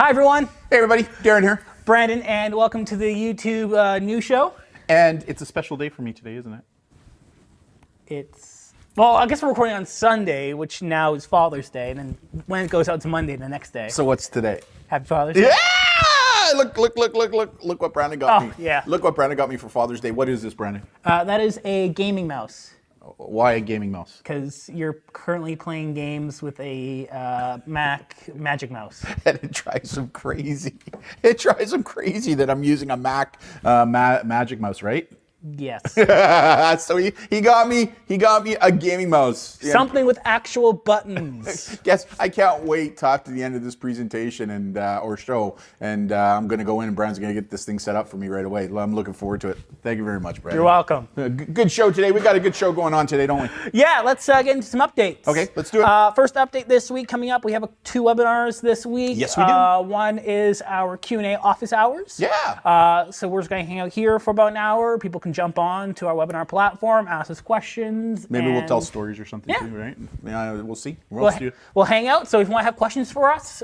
Hi, everyone. Hey, everybody. Darren here. Brandon, and welcome to the YouTube news show. And it's a special day for me today, isn't it? Well, I guess we're recording on Sunday, which now is Father's Day, and then when it goes out to Monday, the next day. So what's today? Happy Father's Day. Yeah! Look what Brandon got me. Yeah. Look what Brandon got me for Father's Day. What is this, Brandon? That is a gaming mouse. Why a gaming mouse? Because you're currently playing games with a Mac Magic Mouse. And it drives him crazy. It drives him crazy that I'm using a Mac Magic Mouse, right? Yes. So he got me a gaming mouse. Something with actual buttons. Yes, I can't wait to talk to the end of this presentation and or show, and I'm going to go in and Brian's going to get this thing set up for me right away. I'm looking forward to it. Thank you very much, Brian. You're welcome. Good show today. We got a good show going on today, don't we? Yeah, let's get into some updates. Okay, let's do it. First update this week coming up. We have two webinars this week. Yes, we do. One is our Q&A office hours. Yeah. So we're just going to hang out here for about an hour. People can jump on to our webinar platform, ask us questions. Maybe we'll tell stories or something too, right? Yeah, we'll see. We'll hang out. So if you want to have questions for us,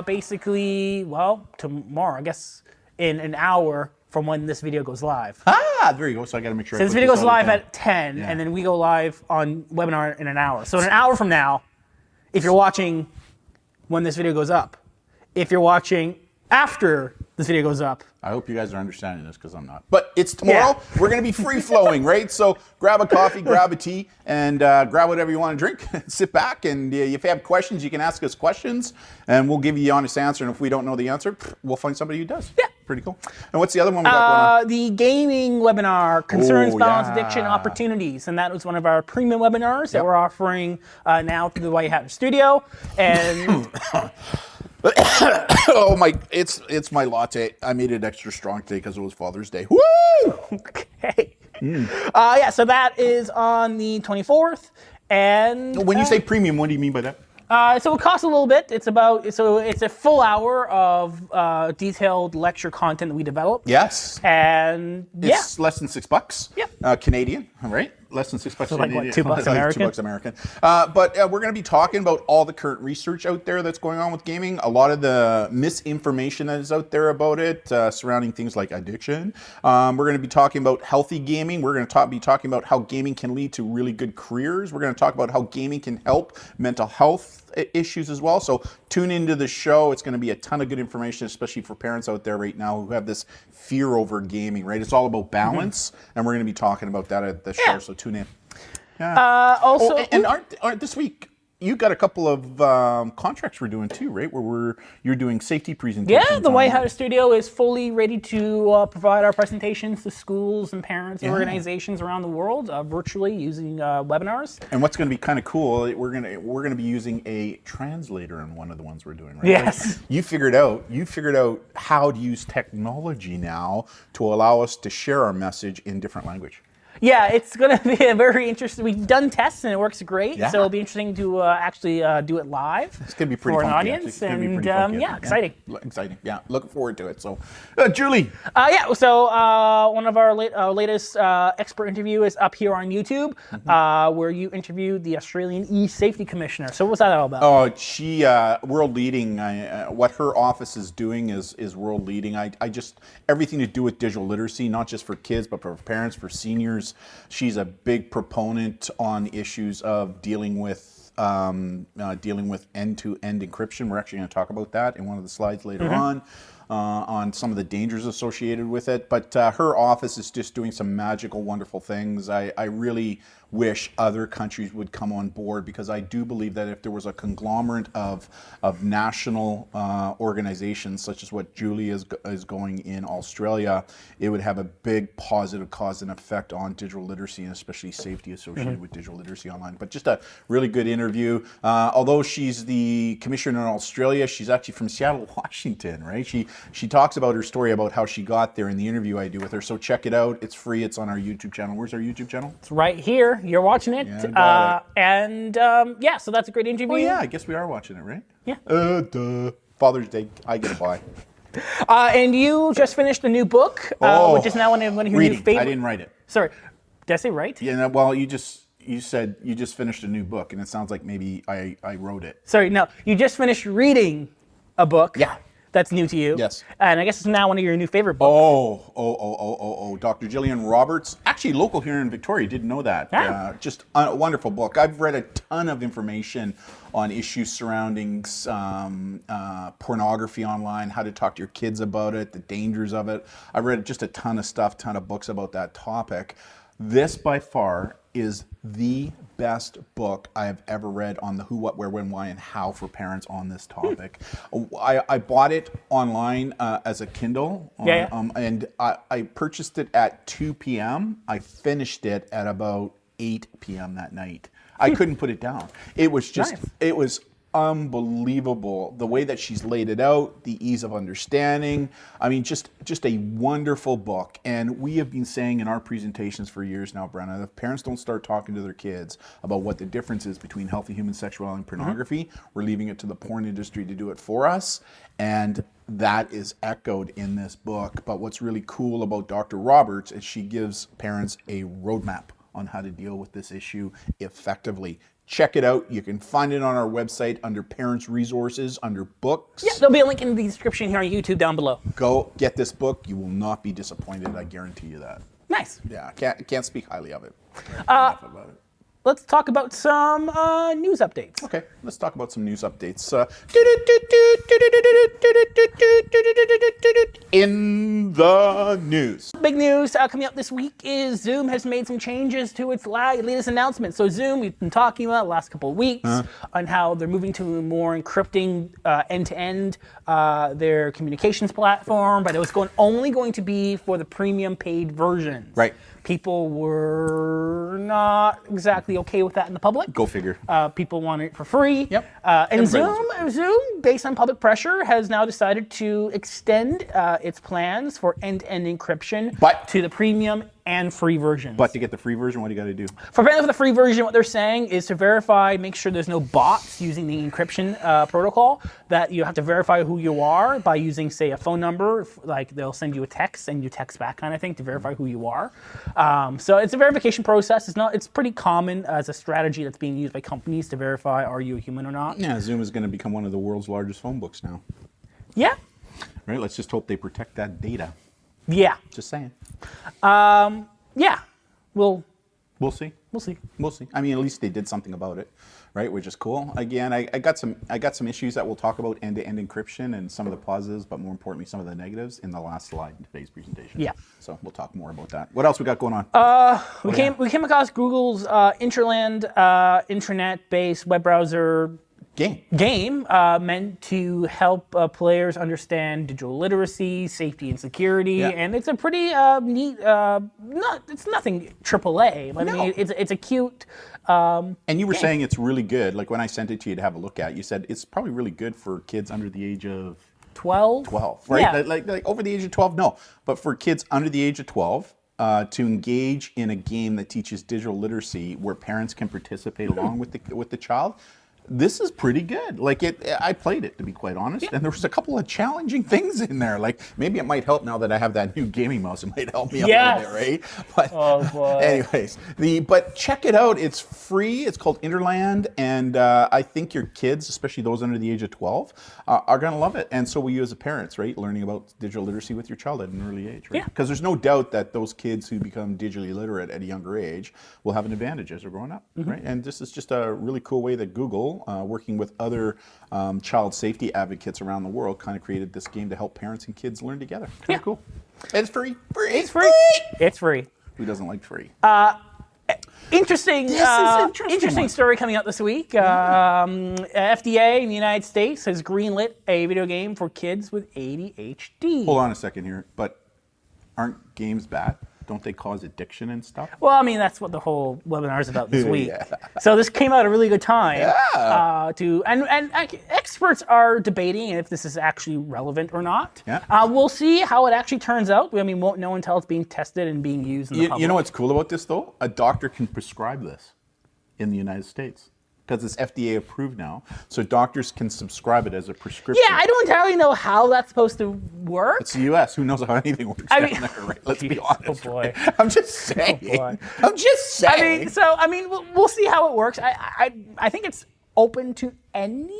basically, well, tomorrow, I guess, in an hour from when this video goes live. There you go. So I got to make sure. So this video goes live at 10, and then we go live on webinar in an hour. So in an hour from now, if you're watching when this video goes up, if you're watching after this video goes up. I hope you guys are understanding this because I'm not. But it's tomorrow. Yeah. We're going to be free flowing, right? So grab a coffee, grab a tea, and grab whatever you want to drink. Sit back, and if you have questions, you can ask us questions, and we'll give you the honest answer. And if we don't know the answer, we'll find somebody who does. Yeah. Pretty cool. And what's the other one we got going on? The gaming webinar, Concerns, Balance, Addiction, Opportunities. And that was one of our premium webinars that we're offering now through the White Hat Studio. And... Oh my! It's my latte. I made it extra strong today because it was Father's Day. Woo! Okay. Yeah. So that is on the 24th. And when you say premium, what do you mean by that? So it costs a little bit. It's a full hour of detailed lecture content that we develop. Yes. And it's less than $6. Yep. Canadian, right? Less than $6 so Canadian. Like what, $2 American? $2 American. But we're going to be talking about all the current research out there that's going on with gaming. A lot of the misinformation that is out there about it, surrounding things like addiction. We're going to be talking about healthy gaming. We're going to be talking about how gaming can lead to really good careers. We're going to talk about how gaming can help mental health issues as well. So tune into the show. It's going to be a ton of good information, especially for parents out there right now who have this fear over gaming, right? It's all about balance, and we're going to be talking about that at the show, so tune in. Yeah. Also, aren't this week, you got a couple of contracts we're doing too, right? Where you're doing safety presentations. Yeah, the White Hat Studio is fully ready to provide our presentations to schools and parents and organizations around the world virtually using webinars. And what's going to be kind of cool, we're going to be using a translator in one of the ones we're doing, right? Yes. Like you figured out how to use technology now to allow us to share our message in different language. Yeah, it's going to be a very interesting. We've done tests and it works great. Yeah. So it'll be interesting to actually do it live. It's going to be pretty for funky, an audience. It's going to be pretty funky, exciting. Exciting. Yeah, looking forward to it. So, Julie. So one of our latest expert interview is up here on YouTube, where you interviewed the Australian E-Safety Commissioner. So what's that all about? Oh, she world leading. What her office is doing is world leading. I just everything to do with digital literacy, not just for kids, but for parents, for seniors. She's a big proponent on issues of dealing with end-to-end encryption. We're actually going to talk about that in one of the slides later on some of the dangers associated with it. But her office is just doing some magical, wonderful things. I really wish other countries would come on board, because I do believe that if there was a conglomerate of national organizations such as what Julie is going in Australia, it would have a big positive cause and effect on digital literacy, and especially safety associated with digital literacy online. But just a really good interview. Although she's the commissioner in Australia, she's actually from Seattle, Washington, right? She talks about her story about how she got there in the interview I do with her. So check it out. It's free. It's on our YouTube channel. Where's our YouTube channel? It's right here. You're watching it. Yeah, So that's a great interview. Oh yeah, I guess we are watching it, right? Yeah. Father's Day, I get a buy. And you just finished a new book, which is now one of your new favorite. I didn't write it. Sorry, did I say right? Yeah. No, well, you said you just finished a new book, and it sounds like maybe I wrote it. Sorry, no. You just finished reading a book. Yeah. that's new to you. Yes. And I guess it's now one of your new favorite books. Dr. Jillian Roberts, actually local here in Victoria, didn't know that. Yeah. Just a wonderful book. I've read a ton of information on issues surrounding pornography online, how to talk to your kids about it, the dangers of it. I read just a ton of stuff, ton of books about that topic. This by far is the best book I have ever read on the who, what, where, when, why, and how for parents on this topic. I bought it online as a Kindle, and I purchased it at 2 p.m. I finished it at about 8 p.m. that night. I couldn't put it down. It was just, it was unbelievable the way that she's laid it out, the ease of understanding. I mean, just a wonderful book. And we have been saying in our presentations for years now, Brenna, if parents don't start talking to their kids about what the difference is between healthy human sexuality and pornography, we're leaving it to the porn industry to do it for us. And that is echoed in this book. But what's really cool about Dr. Roberts is she gives parents a roadmap on how to deal with this issue effectively. Check it out. You can find it on our website under Parents Resources, under Books. Yeah, there'll be a link in the description here on YouTube down below. Go get this book. You will not be disappointed. I guarantee you that. Nice. Yeah, can't speak highly of it. Enough about it. Let's talk about some news updates. Okay, let's talk about some news updates. In the news. Big news coming up this week is Zoom has made some changes to its latest announcement. So Zoom, we've been talking about the last couple of weeks on how they're moving to more encrypting end-to-end their communications platform, but it was only going to be for the premium paid versions. Right. People were not exactly okay with that in the public. Go figure. People want it for free. Yep. And Zoom, based on public pressure, has now decided to extend its plans for end-to-end encryption to the premium and free versions. But to get the free version, what do you got to do? For the free version, what they're saying is to verify, make sure there's no bots using the encryption protocol, that you have to verify who you are by using, say, a phone number, like they'll send you a text and you text back kind of thing to verify who you are. So it's a verification process. It's pretty common as a strategy that's being used by companies to verify, are you a human or not? Yeah, Zoom is going to become one of the world's largest phone books now. Yeah. Right, let's just hope they protect that data. Yeah. Just saying. Yeah. We'll see. We'll see. We'll see. I mean, at least they did something about it, right? Which is cool. Again, I got some issues that we'll talk about end-to-end encryption and some of the positives, but more importantly, some of the negatives in the last slide in today's presentation. Yeah. So we'll talk more about that. What else we got going on? We came across Google's Interland intranet-based web browser game meant to help players understand digital literacy, safety, and security, and it's a pretty neat. It's nothing AAA, but I mean it's a cute. And you were saying it's really good. Like when I sent it to you to have a look at, you said it's probably really good for kids under the age of 12, right? Yeah. Like over the age of 12, no, but for kids under the age of 12. To engage in a game that teaches digital literacy, where parents can participate along with the child. This is pretty good. Like I played it, to be quite honest, and there was a couple of challenging things in there. Like maybe it might help now that I have that new gaming mouse. It might help me a little bit, right? But anyways, but check it out. It's free. It's called Interland, and I think your kids, especially those under the age of 12, are going to love it. And so will you as a parents, right? Learning about digital literacy with your child at an early age, right? Because there's no doubt that those kids who become digitally literate at a younger age will have an advantage as they're growing up, right? And this is just a really cool way that Google, working with other child safety advocates around the world, kind of created this game to help parents and kids learn together. Kind of cool. And it's free. It's free. It's free. Who doesn't like free? Interesting story coming out this week. FDA in the United States has greenlit a video game for kids with ADHD. Hold on a second here, but aren't games bad? Don't they cause addiction and stuff? Well, I mean, that's what the whole webinar is about this week. So this came out at a really good time. And experts are debating if this is actually relevant or not. We'll see how it actually turns out. I mean, we won't know until it's being tested and being used in the public. You know what's cool about this, though? A doctor can prescribe this in the United States, because it's FDA approved now, so doctors can subscribe it as a prescription. Yeah, I don't entirely know how that's supposed to work. It's the U.S. Who knows how anything works down there, right? Let's be honest. Oh boy. Right? I'm just saying. I'm just saying. We'll see how it works. I think it's open to anyone.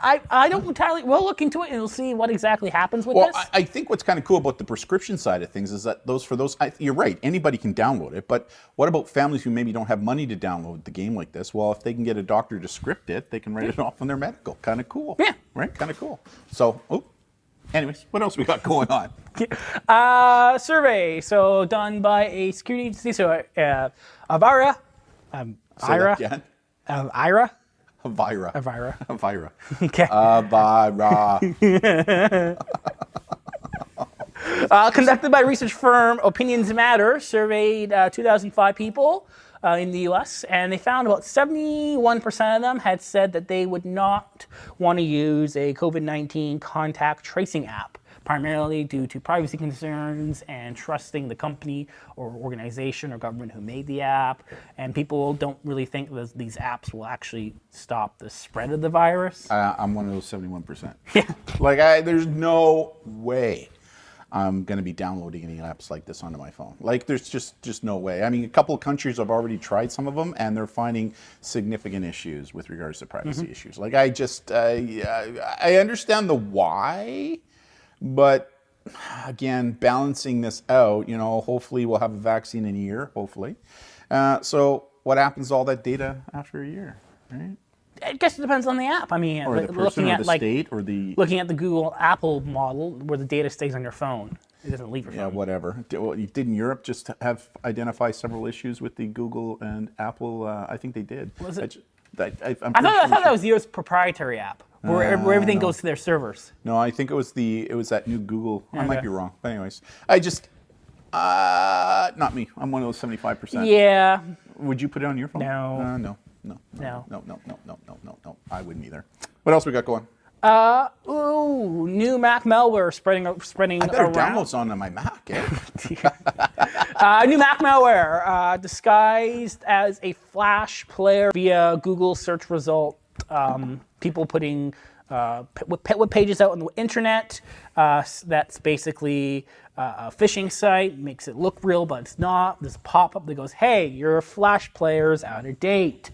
I don't entirely. We'll look into it and we'll see what exactly happens with Well, this. I think what's kind of cool about the prescription side of things is that you're right, anybody can download it, but what about families who maybe don't have money to download the game like this? Well, if they can get a doctor to script it, they can write it off on their medical. Kind of cool. Yeah. Right? Kind of cool. So, anyways, what else we got going on? Survey, so done by a security agency, so Avira, Say that again. Avira. Avira. Okay. Avira. Conducted by research firm Opinions Matter, surveyed 2005 people in the U.S., and they found about 71% of them had said that they would not want to use a COVID-19 contact tracing app, primarily due to privacy concerns and trusting the company or organization or government who made the app. And people don't really think that these apps will actually stop the spread of the virus. I'm one of those 71%. Like, there's no way I'm going to be downloading any apps like this onto my phone. Like, there's just no way. I mean, a couple of countries have already tried some of them, and they're finding significant issues with regards to privacy issues. Like, I understand the why, but again, balancing this out, hopefully we'll have a vaccine in a year, hopefully. So what happens to all that data after a year, right? I guess it depends on the app. I mean, Or the person, or the state, or the... looking at the Google Apple model where the data stays on your phone. It doesn't leave your phone. Yeah, whatever. Didn't Europe just identify several issues with the Google and Apple? I think they did. Was it? I thought that was the US proprietary app where everything goes to their servers. No, I think it was that new Google. I might be wrong, but anyways, not me. I'm one of those 75%. Yeah. Would you put it on your phone? No. No. No. I wouldn't either. What else we got going? New Mac malware spreading I better around. download something on my Mac. New Mac malware disguised as a Flash player via Google search result. People putting web pages out on the internet. That's basically a phishing site, makes it look real, but it's not. There's a pop-up that goes, hey, your Flash player is out of date.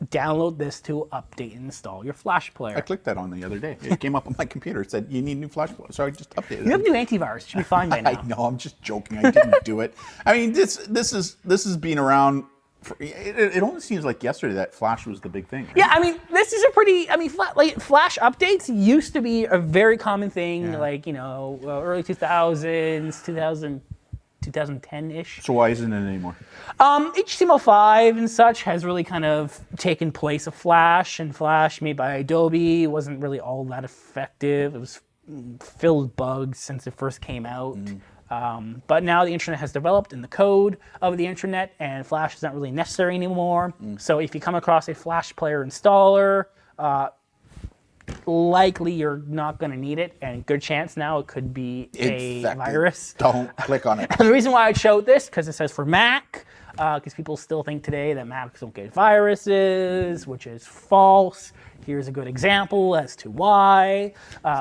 Download this to update and install your Flash player. I clicked that on the other day. It came up on my computer. It said, you need new Flash player. So I just updated it. You have new antivirus. It should be fine by now. I know. I'm just joking. I didn't do it. I mean, this has been around. It only seems like yesterday that Flash was the big thing. Right? Yeah, I mean, this is Flash updates used to be a very common thing, early 2000s, 2010-ish. So why isn't it anymore? HTML5 and such has really kind of taken place of Flash, and Flash made by Adobe wasn't really all that effective. It was filled with bugs since it first came out. But now the internet has developed in the code of the internet, and Flash is not really necessary anymore. So if you come across a Flash player installer, likely you're not going to need it, and good chance now it could be a virus. Don't click on it. And the reason why I showed this, because it says for Mac, because people still think today that Macs don't get viruses, which is false. Here's a good example as to why.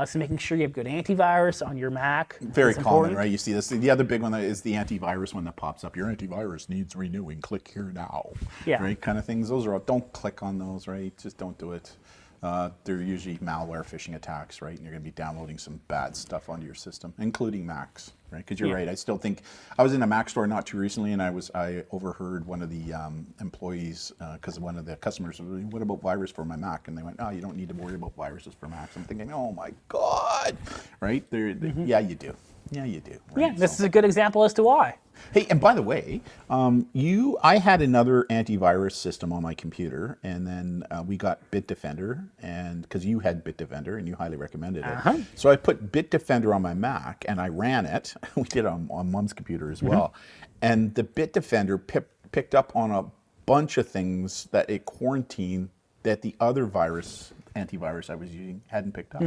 So making sure you have good antivirus on your Mac. Very common, right? You see this. The other big one is the antivirus one that pops up. Your antivirus needs renewing. Click here now. Yeah. Right? Kind of things. Those are all. Don't click on those, right? Just don't do it. They're usually malware phishing attacks, right? And you're going to be downloading some bad stuff onto your system, including Macs, right? Because you're right. I still think I was in a Mac store not too recently, and I overheard one of the employees because one of the customers was, "What about virus for my Mac?" And they went, "Oh, you don't need to worry about viruses for Macs." I'm thinking, "Oh my God!" Right? Yeah, you do. Yeah, you do. Right? Yeah, this is a good example as to why. Hey, and by the way, I had another antivirus system on my computer, and then we got Bitdefender, and because you had Bitdefender and you highly recommended it, so I put Bitdefender on my Mac and I ran it. We did it on Mom's computer as well, and the Bitdefender picked up on a bunch of things that it quarantined that the other antivirus I was using hadn't picked up.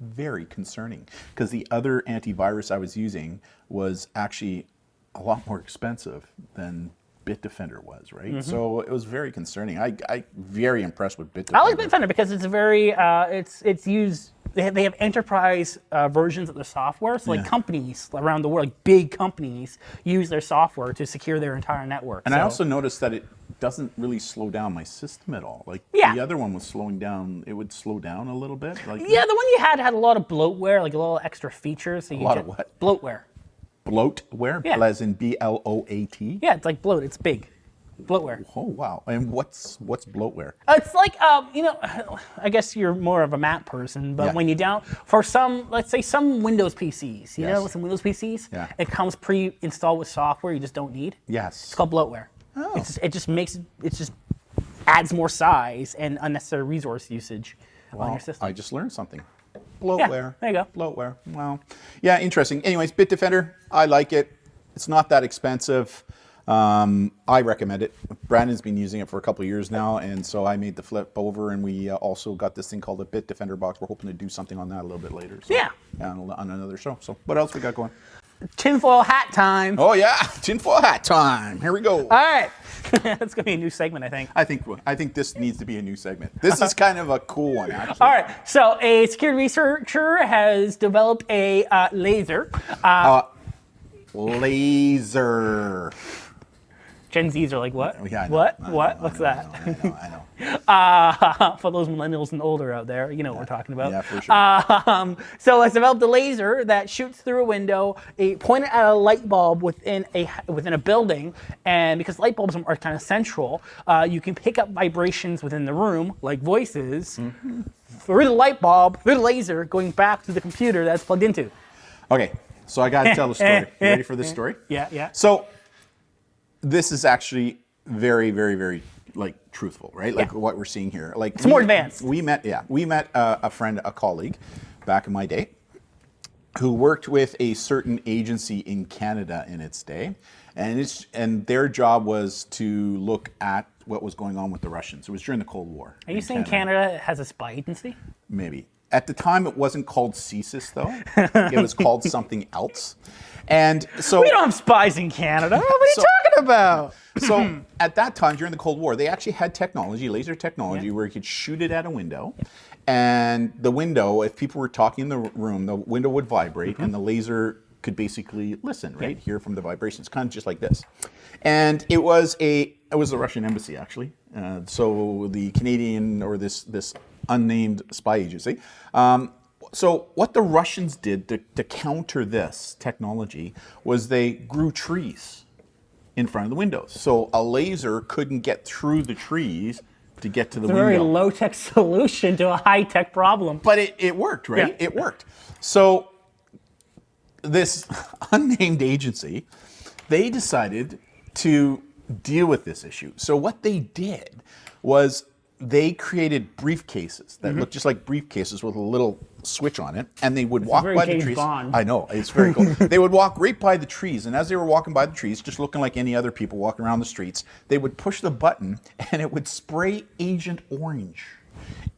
Very concerning, because the other antivirus I was using was actually a lot more expensive than Bitdefender was, right? So it was very concerning. I very impressed with Bitdefender. I like Bitdefender because it's a very it's used. They have enterprise versions of their software. So like companies around the world, like big companies, use their software to secure their entire network. And so. I also noticed that it doesn't really slow down my system at all. Like Yeah. the other one was slowing down. It would slow down a little bit. Like Yeah, the one you had a lot of bloatware, like a little extra features. So a lot of what? Bloatware. Bloatware, Yeah. as in BLOAT. Yeah, it's like bloat. It's big. Bloatware. Oh wow! And what's bloatware? It's like, I guess you're more of a Mac person, but when you for some, let's say some Windows PCs, you know, some Windows PCs, it comes pre-installed with software you just don't need. Yes. It's called bloatware. Oh. It just adds more size and unnecessary resource usage on your system. I just learned something. Bloatware. There you go. Bloatware. Wow. Yeah, interesting. Anyways, Bitdefender, I like it. It's not that expensive. I recommend it. Brandon's been using it for a couple of years now, and so I made the flip over, and we also got this thing called a Bitdefender box. We're hoping to do something on that a little bit later. So, Yeah. On another show. So what else we got going? Tinfoil hat time. Oh yeah, tinfoil hat time. Here we go. All right. That's going to be a new segment, I think. I think this needs to be a new segment. This is kind of a cool one, actually. All right. So a security researcher has developed a laser. Laser. Gen Zs are like, what? Yeah, I know. What? I know, What? I What's know, that? I know. For those millennials and older out there, you know what we're talking about. Yeah, for sure. So it's developed a laser that shoots through a window, pointed at a light bulb within a building, and because light bulbs are kind of central, you can pick up vibrations within the room, like voices, through the light bulb, through the laser, going back to the computer that's plugged into. Okay, so I got to tell the story. You ready for this story? Yeah. So this is actually very, very, very truthful, right? Like what we're seeing here. Like it's more advanced. We met a friend, a colleague, back in my day, who worked with a certain agency in Canada in its day, and their job was to look at what was going on with the Russians. It was during the Cold War. Are you saying Canada has a spy agency? Maybe. At the time, it wasn't called CSIS, though. It was called something else. And so we don't have spies in Canada. What are you talking about? So at that time, during the Cold War, they actually had technology, laser technology, where you could shoot it at a window. And the window, if people were talking in the room, the window would vibrate, and the laser could basically listen, right? Hear from the vibrations, kind of just like this. And it was the Russian embassy, actually. So the Canadian, or this unnamed spy agency. So what the Russians did to counter this technology was they grew trees in front of the windows. So a laser couldn't get through the trees to get to the window. It's a very low-tech solution to a high-tech problem. But it worked, right? Yeah. It worked. So this unnamed agency, they decided to deal with this issue. So what they did was they created briefcases that looked just like briefcases with a little switch on it, and they would walk by the trees. Bond. I know, it's very cool. They would walk right by the trees, and as they were walking by the trees, just looking like any other people walking around the streets, they would push the button, and it would spray Agent Orange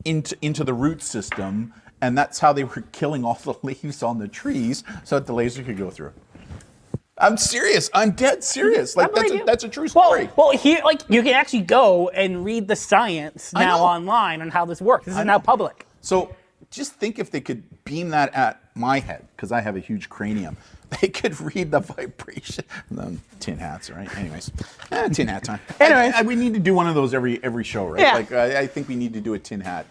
into the root system, and that's how they were killing all the leaves on the trees so that the laser could go through. I'm serious. I'm dead serious. Like that's a true story. Well, here, you can actually go and read the science now online on how this works. This is now public. So just think if they could beam that at my head, because I have a huge cranium. They could read the vibration. Tin hats, right? Anyways, tin hat time. Anyways, we need to do one of those every show, right? Yeah. Like I think we need to do a tin hat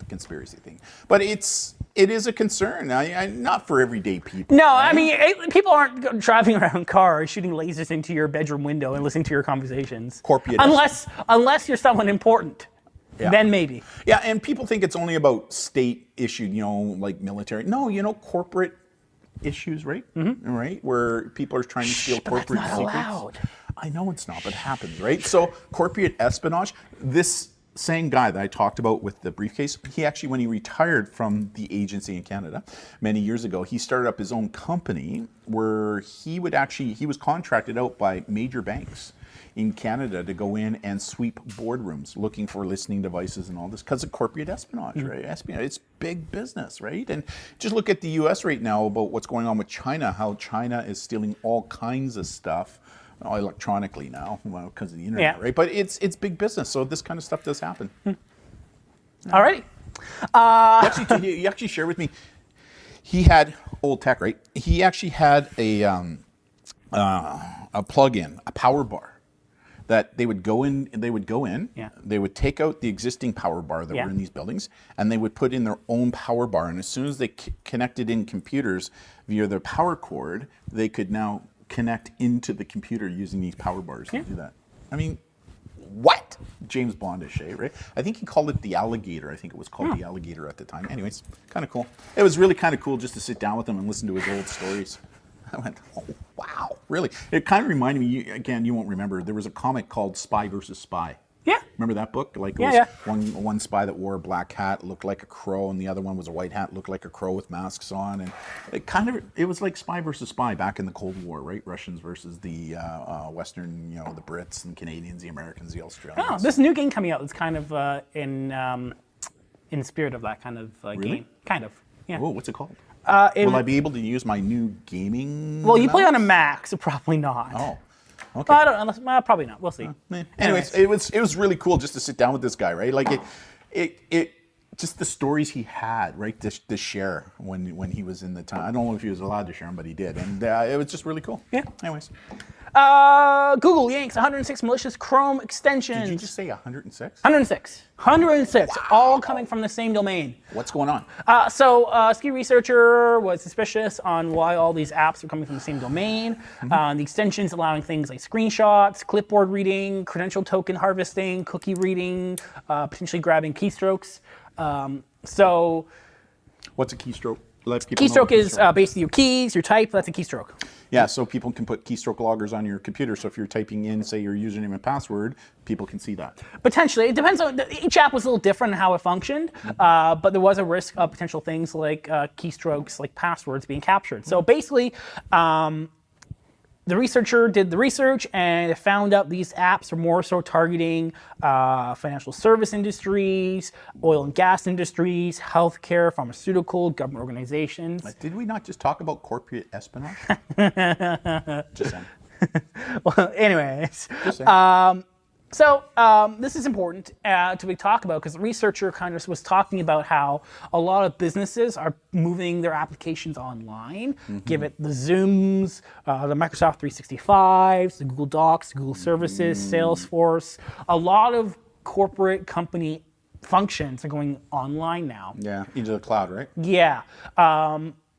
conspiracy thing. But it is a concern. Not for everyday people. No, right? I mean, people aren't driving around cars shooting lasers into your bedroom window and listening to your conversations. Corporate. Unless you're someone important. Yeah. Then maybe. Yeah, and people think it's only about state issued, like military. No, corporate issues, right? Right, where people are trying to steal corporate that's not secrets. allowed. I know it's not, but it happens, right? So corporate espionage. This same guy that I talked about with the briefcase, he actually, when he retired from the agency in Canada many years ago, he started up his own company where he was contracted out by major banks in Canada to go in and sweep boardrooms looking for listening devices and all this because of corporate espionage, right? Espionage, it's big business, right? And just look at the US right now about what's going on with China, how China is stealing all kinds of stuff electronically now because of the internet, right? But it's big business, so this kind of stuff does happen. All right. You actually shared with me. He had old tech, right? He actually had a plug-in, a power bar that they would go in. They would take out the existing power bar that were in these buildings, and they would put in their own power bar. And as soon as they connected in computers via their power cord, they could now connect into the computer using these power bars to do that. I mean, what? James Bondish, right? I think he called it the alligator. I think it was called the alligator at the time. Anyways, kind of cool. It was really kind of cool just to sit down with him and listen to his old stories. I went, oh, wow, really? It kind of reminded me, again, you won't remember, there was a comic called Spy versus Spy. Yeah. Remember that book? Like it was one spy that wore a black hat, looked like a crow, and the other one was a white hat, looked like a crow with masks on. And it was like Spy versus Spy back in the Cold War, right? Russians versus the Western, the Brits and Canadians, the Americans, the Australians. Oh, this new game coming out is kind of in spirit of that kind of game. Kind of, yeah. Whoa, what's it called? Will I be able to use my new gaming Well, you mouse? play on a Mac, so probably not. Oh. Okay. Well, I don't. Probably not. We'll see. Anyways, it was really cool just to sit down with this guy, right? Like it just the stories he had, right? To share when he was in the time. I don't know if he was allowed to share them, but he did, and it was just really cool. Yeah. Anyways, Google yanks 106 malicious Chrome extensions. did you just say 106? 106, all coming from the same domain. What's going on? So a ski researcher was suspicious on why all these apps are coming from the same domain. The extensions allowing things like screenshots, clipboard reading, credential token harvesting, cookie reading, potentially grabbing keystrokes. So what's a keystroke? Let people know keystroke what is basically your keys, your type. That's a keystroke. Yeah, so people can put keystroke loggers on your computer. So if you're typing in, say, your username and password, people can see that. Potentially. It depends on, each app was a little different in how it functioned, but there was a risk of potential things like keystrokes, like passwords being captured. So basically, the researcher did the research and it found out these apps are more so targeting financial service industries, oil and gas industries, healthcare, pharmaceutical, government organizations. Did we not just talk about corporate espionage? Just saying. Well, anyways. Just saying. So this is important to talk about because the researcher kind of was talking about how a lot of businesses are moving their applications online. Give it the Zooms, the Microsoft 365s, the Google Docs, Google Services, Salesforce. A lot of corporate company functions are going online now. Yeah, into the cloud, right? Yeah.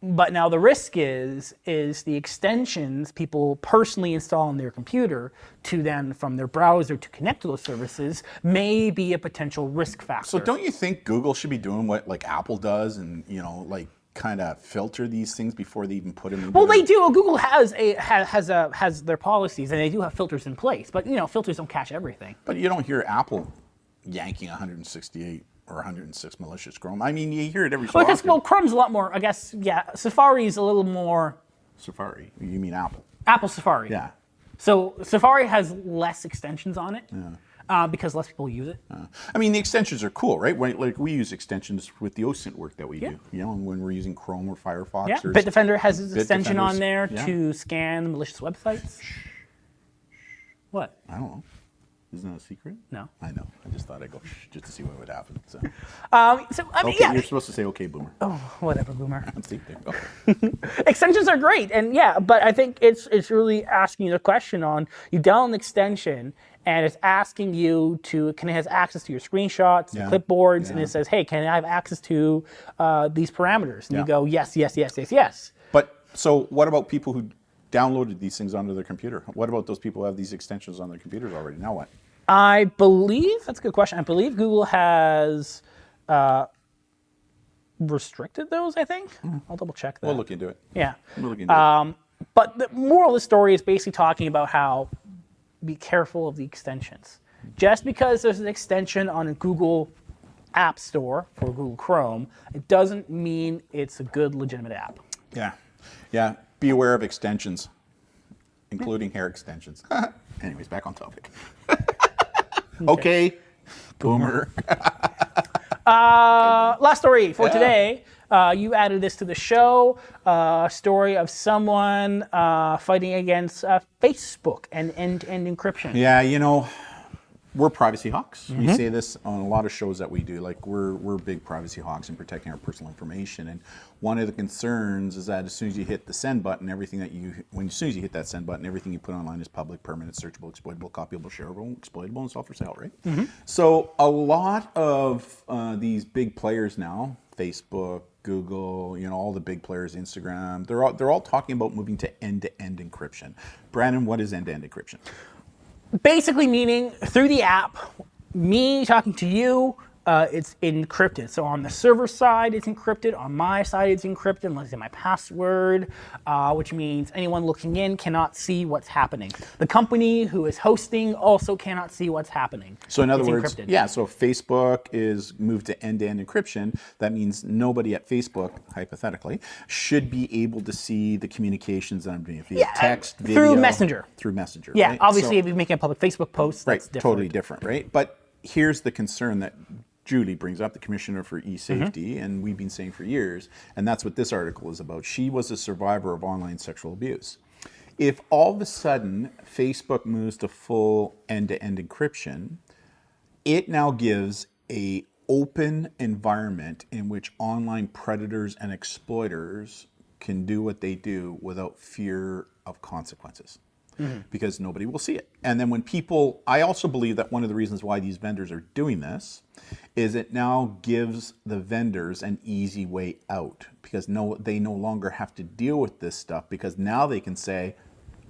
But now the risk is the extensions people personally install on their computer to then from their browser to connect to those services may be a potential risk factor. So don't you think Google should be doing what like Apple does and kind of filter these things before they even put them in? Well, they do. Google has their policies and they do have filters in place, but filters don't catch everything. But you don't hear Apple yanking 168 or 106 malicious Chrome. I mean, you hear it every so often. Well, Chrome's a lot more, I guess, yeah. Safari's a little more... Safari? You mean Apple? Apple Safari. Yeah. So Safari has less extensions on it because less people use it. I mean, the extensions are cool, right? Like we use extensions with the OSINT work that we do. When we're using Chrome or Firefox. Yeah. Bitdefender has its extension on there to scan malicious websites. What? I don't know. Isn't that a secret? No. I know. I just thought I'd go just to see what would happen. So, I mean, you're supposed to say, okay, boomer. Oh, whatever, boomer. See, there you go. Extensions are great, and but I think it's really asking the question on, you download an extension, and it's asking you can it has access to your screenshots, the clipboards, and it says, hey, can I have access to these parameters? And you go, yes, yes, yes, yes, yes. But, so what about people who downloaded these things onto their computer? What about those people who have these extensions on their computers already? Now what? I believe, that's a good question. I believe Google has restricted those, I think. I'll double check that. We'll look into it. Yeah. We'll look into it. But the moral of the story is basically talking about how be careful of the extensions. Just because there's an extension on a Google App Store for Google Chrome, it doesn't mean it's a good, legitimate app. Yeah. Yeah. Be aware of extensions, including hair extensions. Anyways, back on topic. Okay, boomer. Last story for today. You added this to the show, a story of someone fighting against Facebook and encryption. Yeah, we're privacy hawks. We say this on a lot of shows that we do. Like we're big privacy hawks in protecting our personal information. And one of the concerns is that as soon as you hit the send button, as soon as you hit that send button, everything you put online is public, permanent, searchable, exploitable, copyable, shareable, exploitable, and it's all for sale, right? So a lot of these big players now, Facebook, Google, all the big players, Instagram, they're all talking about moving to end-to-end encryption. Brandon, what is end-to-end encryption? Basically meaning through the app, me talking to you, it's encrypted. So on the server side, it's encrypted. On my side, it's encrypted unless it's my password, which means anyone looking in cannot see what's happening. The company who is hosting also cannot see what's happening. So in other words, encrypted. yeah, so if Facebook is moved to end-to-end encryption, that means nobody at Facebook, hypothetically, should be able to see the communications that I'm doing via text, video. Through Messenger. Through Messenger, Yeah, right? obviously if you're making a public Facebook post, Right, that's different. totally different, right? But here's the concern that Julie brings up, the Commissioner for E-Safety, and we've been saying for years, and that's what this article is about. She was a survivor of online sexual abuse. If all of a sudden Facebook moves to full end-to-end encryption, it now gives a open environment in which online predators and exploiters can do what they do without fear of consequences. Because nobody will see it. And then when I also believe that one of the reasons why these vendors are doing this is it now gives the vendors an easy way out, because they no longer have to deal with this stuff, because now they can say,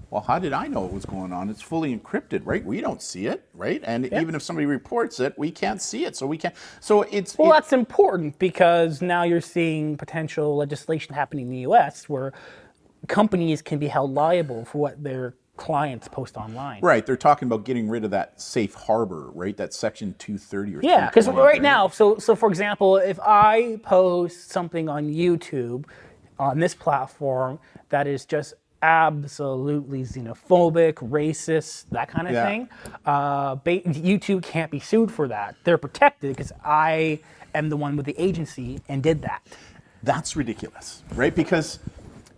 well, how did I know what was going on? It's fully encrypted, right? We don't see it, right? And even if somebody reports it, we can't see it, so we can't. So that's important, because now you're seeing potential legislation happening in the U.S. where companies can be held liable for what their clients post online. Right, they're talking about getting rid of that safe harbor, right? That section 230 or yeah, because 320, right now, so for example, if I post something on YouTube on this platform that is just absolutely xenophobic, racist, that kind of thing, YouTube can't be sued for that. They're protected because I am the one with the agency and did that. That's ridiculous, right? Because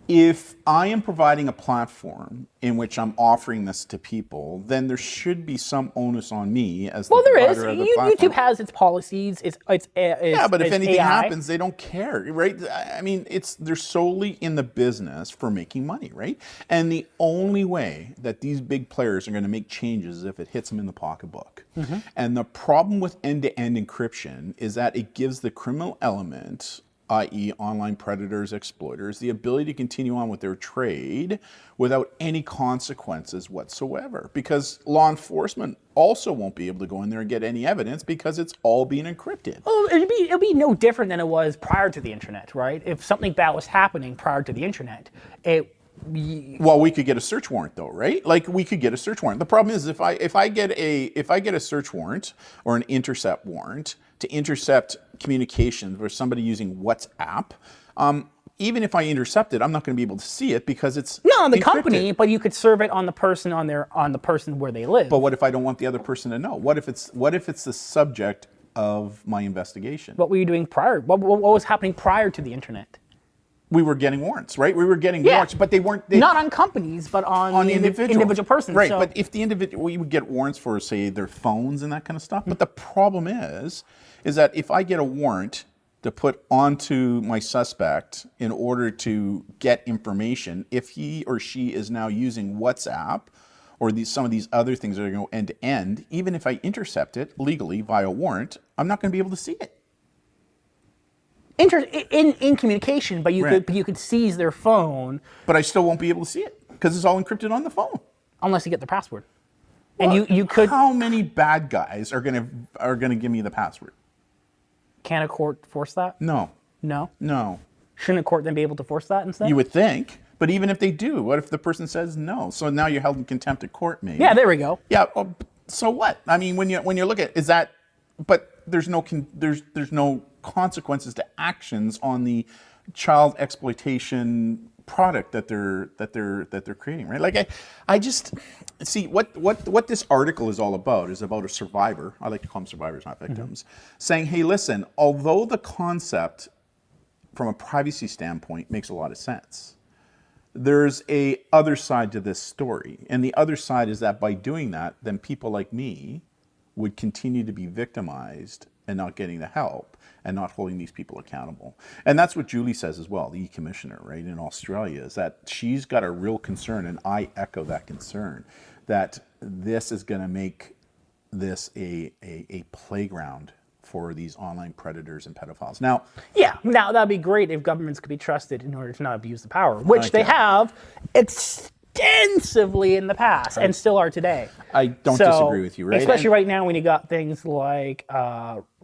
if I am providing a platform in which I'm offering this to people, then there should be some onus on me as the provider of the platform. YouTube has its policies. But if anything AI. happens, they don't care, right? I mean, they're solely in the business for making money, right? And the only way that these big players are going to make changes is if it hits them in the pocketbook. And the problem with end-to-end encryption is that it gives the criminal element, i.e. online predators, exploiters, the ability to continue on with their trade without any consequences whatsoever. Because law enforcement also won't be able to go in there and get any evidence because it's all being encrypted. Well, it'll be no different than it was prior to the internet, right? If something bad was happening prior to the internet, well, we could get a search warrant though, right? Like we could get a search warrant. The problem is if I get a search warrant or an intercept warrant to intercept communications with somebody using WhatsApp, even if I intercept it, I'm not going to be able to see it because it's not on the encrypted. company, but you could serve it on the person on the person where they live. But what if I don't want the other person to know? What if it's the subject of my investigation? What were you doing prior? What was happening prior to the internet? We were getting warrants, right? We were getting warrants, but they weren't not on companies, but on the individual persons. Right, but if the individual, we would get warrants for, say, their phones and that kind of stuff. But the problem is that if I get a warrant to put onto my suspect in order to get information, if he or she is now using WhatsApp or some of these other things that are going to go end to end, even if I intercept it legally via warrant, I'm not going to be able to see it. In communication, but you could seize their phone. But I still won't be able to see it because it's all encrypted on the phone. Unless you get their password. Well, and you could. How many bad guys are gonna give me the password? Can a court force that? No. No? No. Shouldn't a court then be able to force that instead? You would think. But even if they do, what if the person says no? So now you're held in contempt of court, maybe. Yeah, there we go. Yeah. So what? I mean, when you look at, is that? But there's no consequences to actions on the child exploitation product that they're creating, right? Like I just see what this article is all about is about a survivor. I like to call them survivors, not victims, saying, hey, listen, although the concept from a privacy standpoint, makes a lot of sense. There's a other side to this story. And the other side is that by doing that, then people like me would continue to be victimized and not getting the help and not holding these people accountable. And that's what Julie says as well, the e-commissioner, right, in Australia, is that she's got a real concern, and I echo that concern, that this is going to make this a playground for these online predators and pedophiles. Now, now that'd be great if governments could be trusted in order to not abuse the power, which they have extensively in the past and still are today. I don't disagree with you, right? Especially right now when you got things like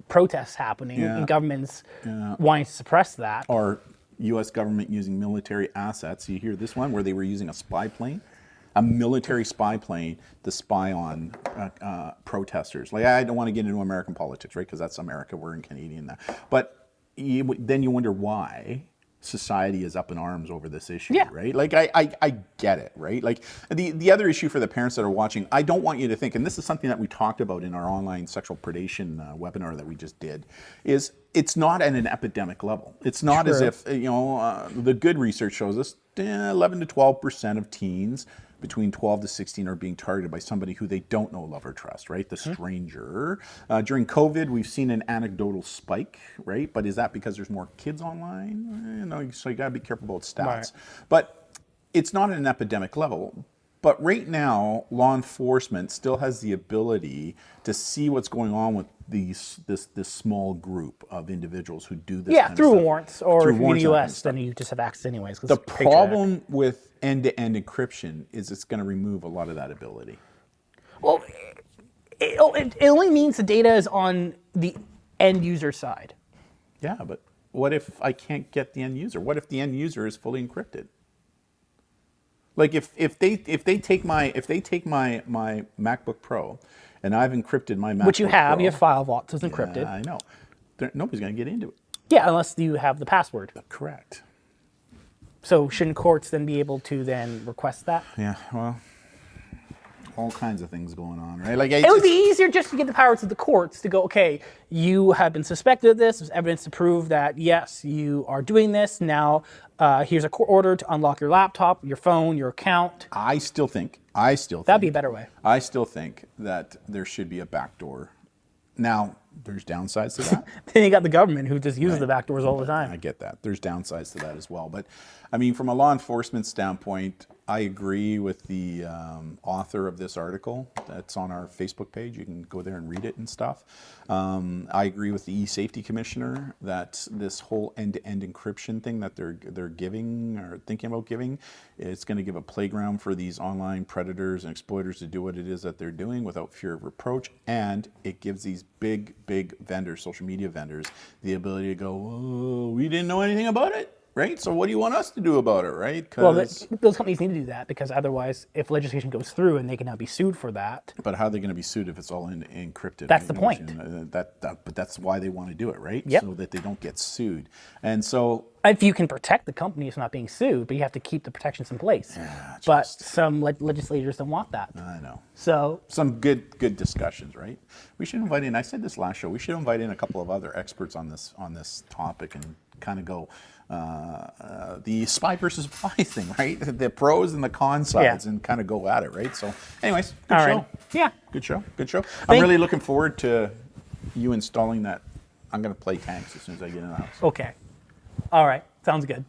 protests happening and governments wanting to suppress that. Or U.S. government using military assets. You hear this one where they were using a spy plane, a military spy plane to spy on protesters. Like, I don't want to get into American politics, right? Because that's America. We're in Canadian now. But then you wonder why society is up in arms over this issue, right? Like, I get it, right? Like, the other issue for the parents that are watching, I don't want you to think, and this is something that we talked about in our online sexual predation webinar that we just did, is it's not at an epidemic level. It's not as if, the good research shows us 11 to 12% of teens between 12 to 16 are being targeted by somebody who they don't know, love, or trust, right? The stranger. During COVID, we've seen an anecdotal spike, right? But is that because there's more kids online? So you got to be careful about stats. Right. But it's not at an epidemic level. But right now, law enforcement still has the ability to see what's going on with this small group of individuals who do this. Yeah, through warrants, or if you're in the U.S., then you just have access anyways. The problem with end-to-end encryption is it's going to remove a lot of that ability. Well, it only means the data is on the end user side. Yeah, but what if I can't get the end user? What if the end user is fully encrypted? Like if they take my MacBook Pro, and I've encrypted my MacBook which you have, Pro, you have file vault is encrypted. I know. Nobody's going to get into it. Yeah, unless you have the password. Correct. So shouldn't courts then be able to then request that? Yeah. Well, all kinds of things going on, right? Like, it would be easier just to give the power to the courts to go, okay, you have been suspected of this. There's evidence to prove that, yes, you are doing this. Now, here's a court order to unlock your laptop, your phone, your account. I still think. That'd be a better way. I still think that there should be a backdoor. Now, there's downsides to that. Then you got the government who just uses the back doors all the time. I get that. There's downsides to that as well. But, I mean, from a law enforcement standpoint, I agree with the author of this article that's on our Facebook page. You can go there and read it and stuff. I agree with the e-safety commissioner that this whole end-to-end encryption thing that they're giving or thinking about giving, it's going to give a playground for these online predators and exploiters to do what it is that they're doing without fear of reproach. And it gives these big vendors, social media vendors, the ability to go, oh, we didn't know anything about it. Right? So what do you want us to do about it, right? Well, those companies need to do that, because otherwise, if legislation goes through and they can now be sued for that. But how are they going to be sued if it's all encrypted? That's the point. But that's why they want to do it, right? Yep. So that they don't get sued. And so... If you can protect the company, it's not being sued, but you have to keep the protections in place. But some legislators don't want that. I know. So... Some good discussions, right? We should invite in, I said this last show, we should invite in a couple of other experts on this topic and kind of go... the spy versus spy thing, right? The pros and the cons sides, and kind of go at it, right? So, anyways, good show. Right. Yeah. Good show. I'm really looking forward to you installing that. I'm going to play tanks as soon as I get in the house. Okay. All right. Sounds good.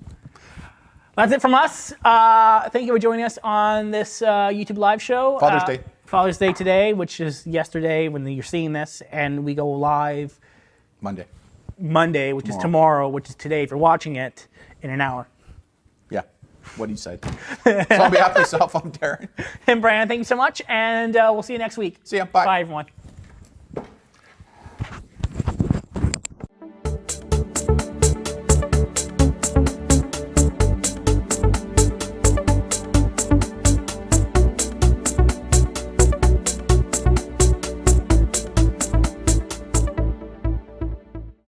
That's it from us. Thank you for joining us on this YouTube live show. Father's Day. Father's Day today, which is yesterday when you're seeing this, and we go live Monday, which is tomorrow, which is today if you're watching it, in an hour. Yeah. What do you say? So on behalf of myself, I'm Darren. And Brian, thank you so much, and we'll see you next week. See ya. Bye. Bye, everyone.